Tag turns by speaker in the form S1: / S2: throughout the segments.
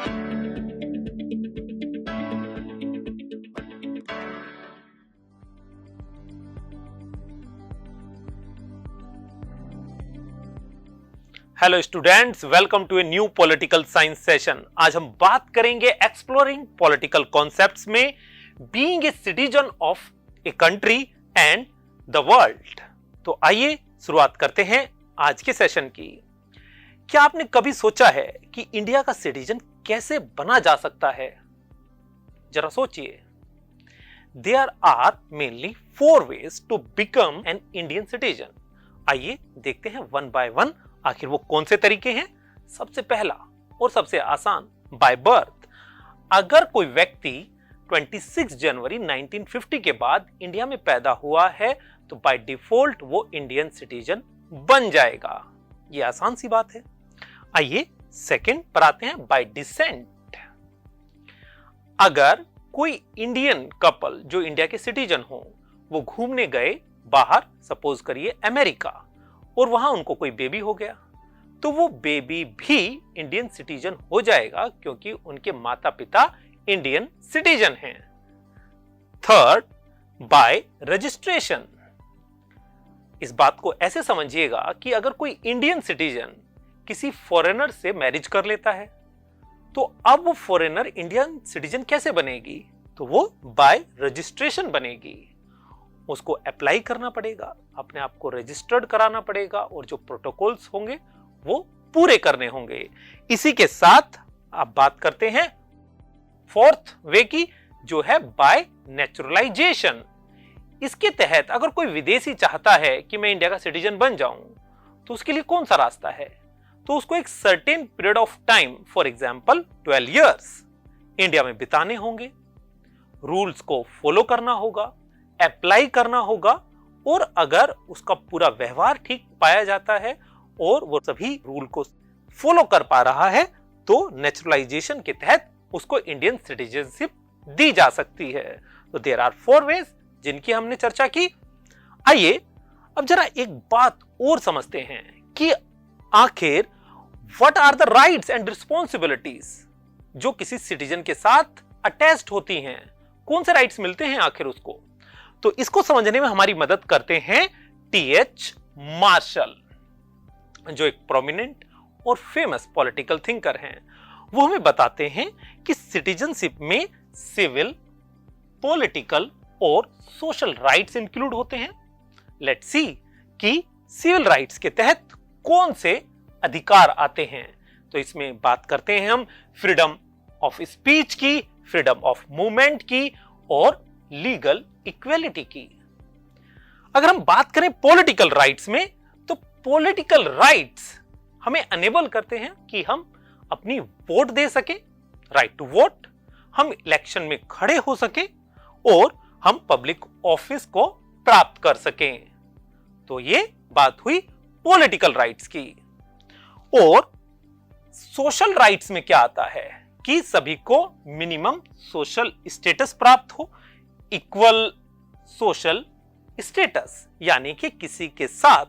S1: Hello students, welcome to a new political science session. आज हम बात करेंगे एक्सप्लोरिंग पॉलिटिकल कॉन्सेप्ट्स में being a citizen of a country and the world. तो आइए शुरुआत करते हैं आज के सेशन की। क्या आपने कभी सोचा है कि इंडिया का सिटीजन कैसे बना जा सकता है? जरा सोचिए। There are mainly 4 ways to become an Indian citizen. आइए देखते हैं वन बाय वन आखिर वो कौन से तरीके हैं। सबसे पहला और सबसे आसान, बाय बर्थ। अगर कोई व्यक्ति 26 जनवरी 1950 के बाद इंडिया में पैदा हुआ है तो बाय डिफॉल्ट वो इंडियन सिटीजन बन जाएगा। ये आसान सी बात है। आइए सेकंड पर आते हैं, बाय डिसेंट। अगर कोई इंडियन कपल जो इंडिया के सिटीजन हो वो घूमने गए बाहर, सपोज करिए अमेरिका, और वहां उनको कोई बेबी हो गया तो वो बेबी भी इंडियन सिटीजन हो जाएगा क्योंकि उनके माता पिता इंडियन सिटीजन हैं। Third, bye registration. इस बात को ऐसे समझिएगा कि अगर कोई इंडियन सिटीजन किसी फॉरेनर से मैरिज कर लेता है तो अब वो फॉरेनर इंडियन सिटीजन कैसे बनेगी? तो वो बाय रजिस्ट्रेशन बनेगी। उसको अप्लाई करना पड़ेगा, अपने आप को रजिस्टर्ड कराना पड़ेगा और जो प्रोटोकॉल्स होंगे वो पूरे करने होंगे। इसी के साथ आप बात करते हैं फोर्थ वे की, जो है बाय नेचुरलाइजेशन। इसके तहत अगर कोई विदेशी चाहता है कि मैं इंडिया का सिटीजन बन जाऊं तो उसके लिए कौन सा रास्ता है? तो उसको एक certain period of time, for example 12 years India में बिताने होंगे, रूल्स को फॉलो करना होगा, अप्लाई करना होगा, और अगर उसका पूरा व्यवहार ठीक पाया जाता है और वो सभी रूल को फॉलो कर पा रहा है तो नेचुरलाइजेशन के तहत उसको इंडियन सिटीजनशिप दी जा सकती है। तो देयर आर 4 ways जिनकी हमने चर्चा की। आइए अब जरा एक बात और समझते हैं कि आखिर what are the rights and responsibilities जो किसी सिटीजन के साथ अटैच्ड होती हैं। कौन से राइट्स मिलते हैं आखिर उसको? तो इसको समझने में हमारी मदद करते हैं टी.एच. मार्शल, जो एक प्रोमिनेंट और फेमस पॉलिटिकल थिंकर हैं। वो हमें बताते हैं कि सिटीजनशिप में सिविल, पॉलिटिकल और सोशल राइट्स इंक्लूड होते हैं। लेट्स सी कि सिविल राइट्स के तहत कौन से अधिकार आते हैं। तो इसमें बात करते हैं हम फ्रीडम ऑफ स्पीच की, फ्रीडम ऑफ मूवमेंट की और लीगल इक्वेलिटी की। अगर हम बात करें पॉलिटिकल राइट्स में तो पॉलिटिकल राइट्स हमें अनेबल करते हैं कि हम अपनी वोट दे सके, राइट टू वोट, हम इलेक्शन में खड़े हो सके और हम पब्लिक ऑफिस को प्राप्त कर सकें। तो ये बात हुई पॉलिटिकल राइट्स की। और सोशल राइट्स में क्या आता है कि सभी को मिनिमम सोशल स्टेटस प्राप्त हो, इक्वल सोशल स्टेटस, यानी कि किसी के साथ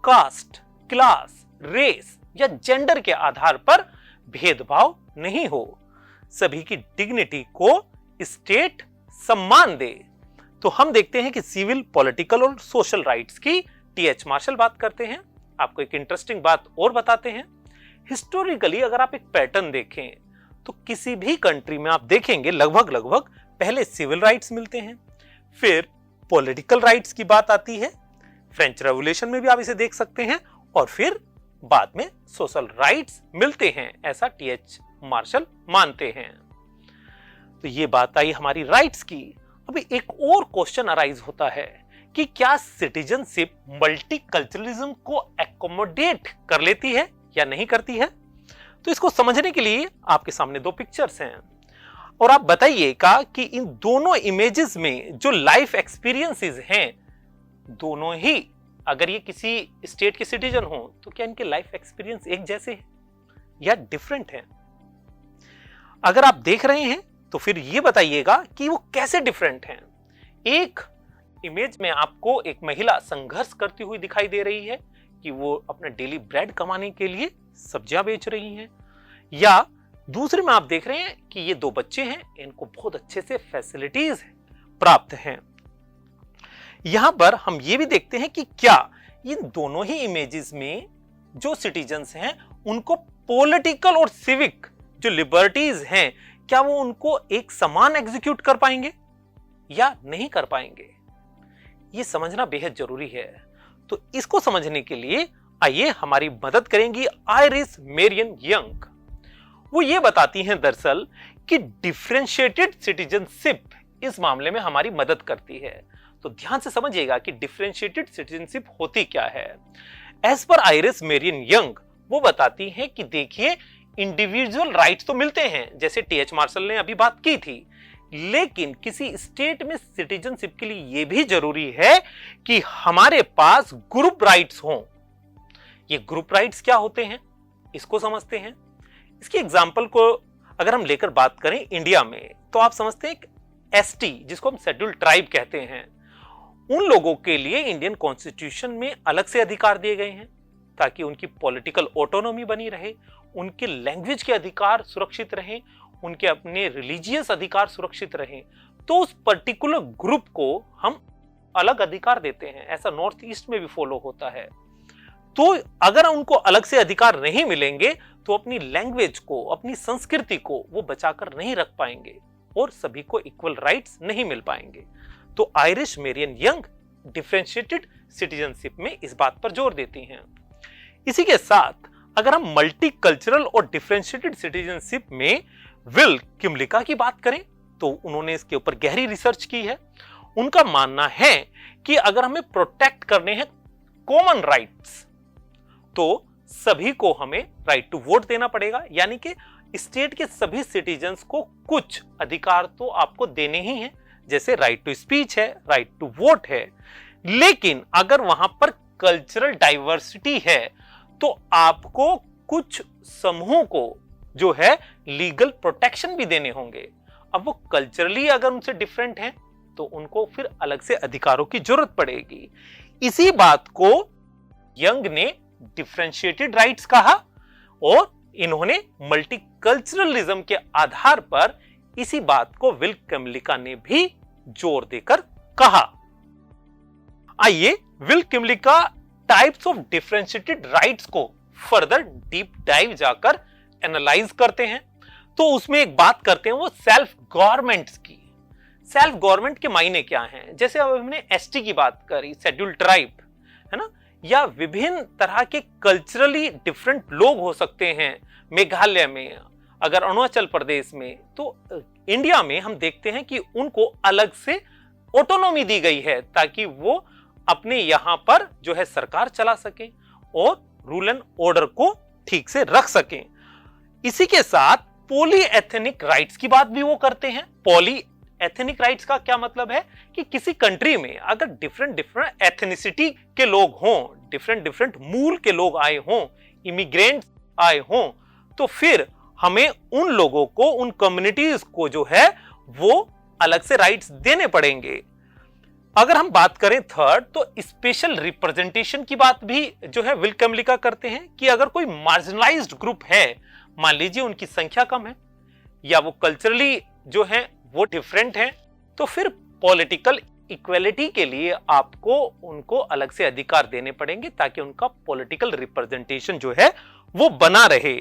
S1: कास्ट, क्लास, रेस या जेंडर के आधार पर भेदभाव नहीं हो, सभी की डिग्निटी को स्टेट सम्मान दे। तो हम देखते हैं कि सिविल, पॉलिटिकल और सोशल राइट्स की टी.एच. मार्शल बात करते हैं। आपको एक इंटरेस्टिंग बात और बताते हैं। हिस्टोरिकली अगर आप एक पैटर्न देखें तो किसी भी कंट्री में आप देखेंगे लगभग पहले सिविल राइट्स मिलते हैं, फिर पॉलिटिकल राइट्स की बात आती है, फ्रेंच रेवोल्यूशन में भी आप इसे देख सकते हैं, और फिर बाद में सोशल राइट्स मिलते हैं, ऐसा टी.एच. मार्शल मानते हैं। तो ये बात आई हमारी राइट्स की। अभी एक और क्वेश्चन अराइज होता है कि क्या सिटीजनशिप मल्टीकल्चरलिज्म को एकोमोडेट कर लेती है या नहीं करती है? तो इसको समझने के लिए आपके सामने 2 पिक्चर्स हैं और आप बताइएगा कि इन दोनों इमेजेस में जो लाइफ एक्सपीरियंसेस हैं, दोनों ही अगर ये किसी स्टेट के सिटीजन हो तो क्या इनके लाइफ एक्सपीरियंस एक जैसे हैं या डिफरेंट हैं? अगर आप देख रहे हैं तो फिर ये बताइएगा कि वो कैसे डिफरेंट हैं। एक इमेज में आपको एक महिला संघर्ष करती हुई दिखाई दे रही है कि वो अपना डेली ब्रेड कमाने के लिए सब्जियां बेच रही हैं, या दूसरे में आप देख रहे हैं कि ये दो बच्चे हैं, इनको बहुत अच्छे से फैसिलिटीज प्राप्त हैं। यहां पर हम ये भी देखते हैं कि क्या इन दोनों ही इमेजेस में जो सिटीजन्स हैं उनको पॉलिटिकल और सिविक जो लिबर्टीज हैं, क्या वो उनको एक समान एग्जीक्यूट कर पाएंगे या नहीं कर पाएंगे, ये समझना बेहद जरूरी है। तो इसको समझने के लिए आइए हमारी मदद करेंगी आयरिस मेरियन यंग। वो ये बताती हैं दरअसल कि डिफरेंशिएटेड सिटीजनशिप इस मामले में हमारी मदद करती है। तो ध्यान से समझिएगा कि डिफरेंशिएटेड सिटीजनशिप होती क्या है। As per iris Marion young वो बताती हैं कि देखिए, इंडिविजुअल राइट्स तो मिलते हैं, जैसे टीएच मार्शल ने अभी बात की थी, लेकिन किसी स्टेट में सिटीजनशिप के लिए यह भी जरूरी है कि हमारे पास ग्रुप राइट्स हों। ये ग्रुप राइट्स क्या होते हैं, इसको समझते हैं। इसके एग्जाम्पल को अगर हम लेकर बात करें इंडिया में, तो आप समझते हैं एसटी, जिसको हम शेड्यूल्ड ट्राइब कहते हैं, उन लोगों के लिए इंडियन कॉन्स्टिट्यूशन में अलग से अधिकार दिए गए हैं ताकि उनकी पॉलिटिकल ऑटोनॉमी बनी रहे, उनके लैंग्वेज के अधिकार सुरक्षित रहें, उनके अपने रिलीजियस अधिकार सुरक्षित रहें। तो उस पर्टिकुलर ग्रुप को हम अलग अधिकार देते हैं। ऐसा नॉर्थ ईस्ट में भी फॉलो होता है। तो अगर उनको अलग से अधिकार नहीं मिलेंगे तो अपनी लैंग्वेज को, अपनी संस्कृति को वो बचाकर नहीं रख पाएंगे और सभी को इक्वल राइट्स नहीं मिल पाएंगे। तो Iris Marion Young differentiated citizenship में इस बात पर जोर देती हैं। इसी के साथ अगर हम मल्टीकल्चरल और डिफरेंशिएटेड सिटीजनशिप में विल किमलिका की बात करें, तो उन्होंने इसके ऊपर गहरी रिसर्च की है। उनका मानना है कि अगर हमें प्रोटेक्ट करने हैं कॉमन राइट्स, तो सभी को हमें राइट टू वोट देना पड़ेगा, यानी कि स्टेट के सभी सिटीजन्स को कुछ अधिकार तो आपको देने ही हैं, जैसे राइट टू स्पीच है, राइट टू वोट है। लेकिन अगर वहां पर कल्चरल डाइवर्सिटी है तो आपको कुछ समूह को जो है लीगल प्रोटेक्शन भी देने होंगे। अब वो कल्चरली अगर उनसे डिफरेंट हैं तो उनको फिर अलग से अधिकारों की जरूरत पड़ेगी। इसी बात को यंग ने डिफरेंशिएटेड राइट्स कहा और इन्होंने मल्टीकल्चरलिज्म के आधार पर इसी बात को विल किमलिका ने भी जोर देकर कहा। आइए Will Kymlicka types of differentiated rights को फर्दर डीप डाइव जाकर एनालाइज करते हैं। तो उसमें एक बात करते हैं वो सेल्फ गवर्नमेंट्स की। सेल्फ गवर्नमेंट के मायने क्या हैं? जैसे अब हमने एसटी की बात करी, शेड्यूल्ड ट्राइब, है ना, या विभिन्न तरह के कल्चरली डिफरेंट लोग हो सकते हैं मेघालय में, अगर अरुणाचल प्रदेश में, तो इंडिया में हम देखते हैं कि उनको अलग से ऑटोनॉमी दी गई है ताकि वो अपने यहां पर जो है सरकार चला सके और रूल एंड ऑर्डर को ठीक से रख सकें। इसी के साथ पॉली एथनिक राइट्स की बात भी वो करते हैं। पॉली एथनिक राइट्स का क्या मतलब है कि किसी कंट्री में अगर डिफरेंट डिफरेंट एथनिसिटी के लोग हों, डिफरेंट डिफरेंट मूल के लोग आए हों, इमिग्रेंट्स आए हों, तो फिर हमें उन लोगों को, उन कम्युनिटीज को जो है वो अलग से राइट्स देने पड़ेंगे। अगर हम बात करें थर्ड, तो स्पेशल रिप्रेजेंटेशन की बात भी जो है विल किमलिका करते हैं कि अगर कोई मार्जिनलाइज्ड ग्रुप है, मान लीजिए उनकी संख्या कम है या वो कल्चरली जो है वो डिफरेंट है, तो फिर पॉलिटिकल इक्वेलिटी के लिए आपको उनको अलग से अधिकार देने पड़ेंगे ताकि उनका पॉलिटिकल रिप्रेजेंटेशन जो है वो बना रहे।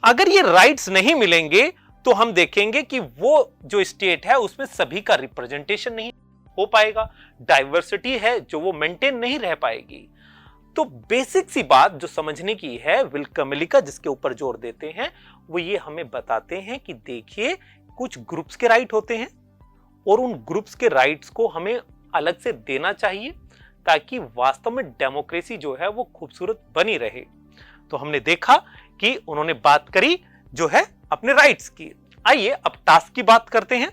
S1: अगर ये राइट्स नहीं मिलेंगे तो हम देखेंगे कि वो जो स्टेट है उसमें सभी का रिप्रेजेंटेशन नहीं हो पाएगा, डाइवर्सिटी है जो वो मेंटेन नहीं रह पाएगी। तो बेसिक सी बात जो समझने की है, विल किमलिका जिसके ऊपर जोर देते हैं वो ये हमें बताते हैं कि देखिए, कुछ ग्रुप्स के राइट होते हैं और उन ग्रुप्स के राइट्स को हमें अलग से देना चाहिए ताकि वास्तव में डेमोक्रेसी जो है वो खूबसूरत बनी रहे। तो हमने देखा कि उन्होंने बात करी जो है अपने राइट्स की। आइए अब टास्क की बात करते हैं।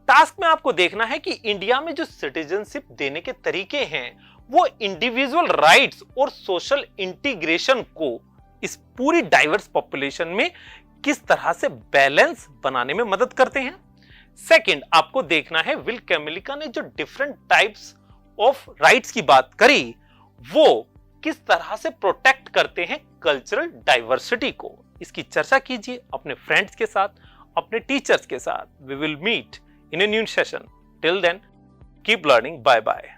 S1: टास्क में आपको देखना है कि इंडिया में जो सिटीजनशिप देने के तरीके हैं वो इंडिविजुअल राइट्स और सोशल इंटीग्रेशन को इस पूरी डाइवर्स पॉपुलेशन में किस तरह से बैलेंस बनाने में मदद करते हैं। सेकंड, आपको देखना है विल किमलिका ने जो डिफरेंट टाइप्स ऑफ राइट्स की बात करी वो किस तरह से प्रोटेक्ट करते हैं कल्चरल डाइवर्सिटी को। इसकी चर्चा कीजिए अपने फ्रेंड्स के साथ, अपने टीचर्स के साथ। We will meet in a new session. Till then keep learning. Bye bye.